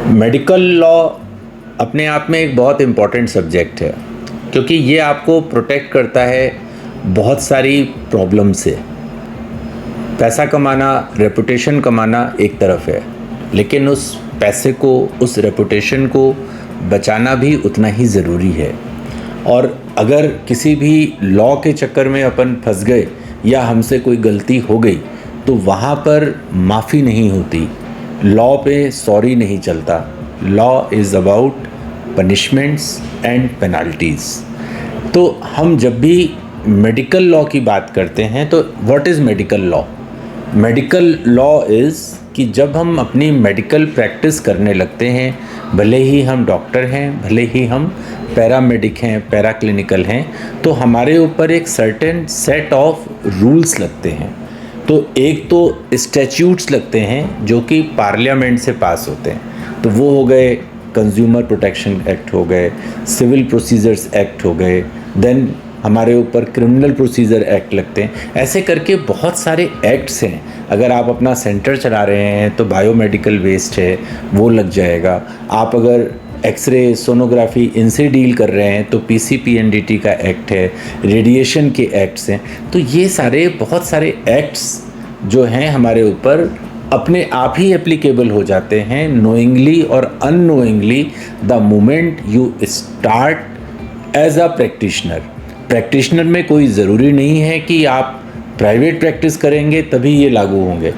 Medical law अपने आप में एक बहुत इम्पॉर्टेंट सब्जेक्ट है, क्योंकि ये आपको प्रोटेक्ट करता है बहुत सारी प्रॉब्लम से। पैसा कमाना, रेपुटेशन कमाना एक तरफ है, लेकिन उस पैसे को, उस रेपुटेशन को बचाना भी उतना ही ज़रूरी है। और अगर किसी भी लॉ के चक्कर में अपन फंस गए या हमसे कोई गलती हो गई, तो वहाँ पर माफ़ी नहीं होती, लॉ पे सॉरी नहीं चलता। Law is about punishments and penalties. तो हम जब भी मेडिकल लॉ की बात करते हैं, तो what is medical law? Medical law is कि जब हम अपनी मेडिकल प्रैक्टिस करने लगते हैं, भले ही हम डॉक्टर हैं, भले ही हम पैरामेडिक हैं, पैरा क्लिनिकल हैं, तो हमारे ऊपर एक सर्टेन सेट ऑफ रूल्स लगते हैं। तो एक तो स्टैट्यूट्स लगते हैं जो कि पार्लियामेंट से पास होते हैं। तो वो हो गए कंज्यूमर प्रोटेक्शन एक्ट हो गए, सिविल प्रोसीजर्स एक्ट हो गए, देन हमारे ऊपर क्रिमिनल प्रोसीजर एक्ट लगते हैं। ऐसे करके बहुत सारे एक्ट्स हैं। अगर आप अपना सेंटर चला रहे हैं तो बायोमेडिकल वेस्ट है, वो लग जाएगा। आप अगर एक्सरे, सोनोग्राफी इनसे डील कर रहे हैं तो पीसीपीएनडीटी का एक्ट है, रेडिएशन के एक्ट्स हैं। तो ये सारे बहुत सारे एक्ट्स जो हैं हमारे ऊपर अपने आप ही एप्लीकेबल हो जाते हैं, नोइंगली और unknowingly, the moment you start as a practitioner. Practitioner में कोई ज़रूरी नहीं है कि आप प्राइवेट प्रैक्टिस करेंगे तभी ये लागू होंगे।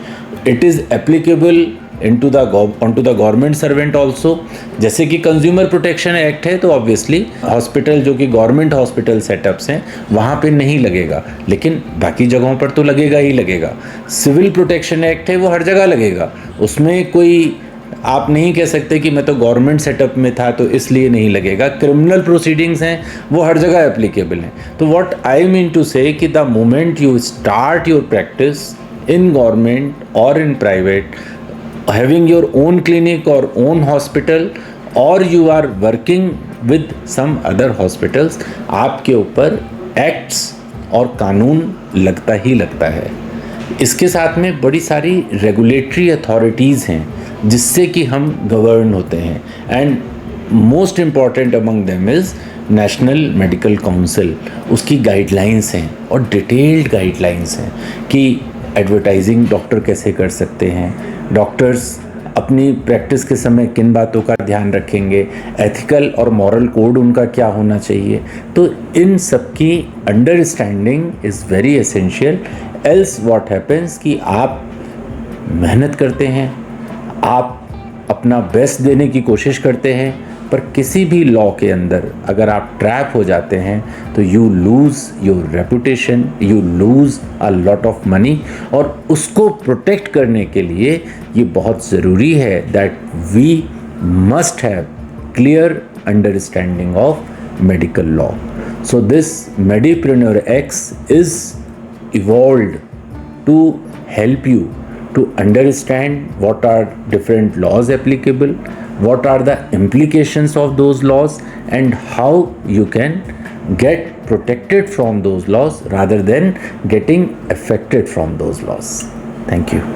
It is applicable onto the government servant also. जैसे कि कंज्यूमर प्रोटेक्शन एक्ट है, तो ऑब्वियसली हॉस्पिटल जो कि गवर्नमेंट हॉस्पिटल सेटअप्स हैं वहाँ पे नहीं लगेगा, लेकिन बाकी जगहों पर तो लगेगा ही लगेगा। सिविल प्रोटेक्शन एक्ट है, वो हर जगह लगेगा। उसमें कोई आप नहीं कह सकते कि मैं तो गवर्नमेंट सेटअप में था तो इसलिए नहीं लगेगा। क्रिमिनल प्रोसीडिंग्स हैं, वो हर जगह एप्लीकेबल हैं। तो what I mean to say कि the moment you start your practice in government और in private, having your own clinic or own hospital, or you are working with some other hospitals, आपके ऊपर acts और कानून लगता ही लगता है। इसके साथ में बड़ी सारी रेगुलेटरी अथॉरिटीज़ हैं जिससे कि हम गवर्न होते हैं, and most important among them is national medical council. उसकी गाइडलाइंस हैं और डिटेल्ड गाइडलाइंस हैं कि एडवर्टाइजिंग डॉक्टर कैसे कर सकते हैं, डॉक्टर्स अपनी प्रैक्टिस के समय किन बातों का ध्यान रखेंगे, एथिकल और मॉरल कोड उनका क्या होना चाहिए। तो इन सब की understanding is very essential. Else what happens कि आप मेहनत करते हैं, आप अपना बेस्ट देने की कोशिश करते हैं, पर किसी भी लॉ के अंदर अगर आप ट्रैप हो जाते हैं तो you lose your reputation, you lose a lot of money. और उसको प्रोटेक्ट करने के लिए ये बहुत ज़रूरी है that we must have clear understanding of medical law. So this medipreneur X is evolved to help you to understand what are different laws applicable, what are the implications of those laws, and how you can get protected from those laws rather than getting affected from those laws. Thank you.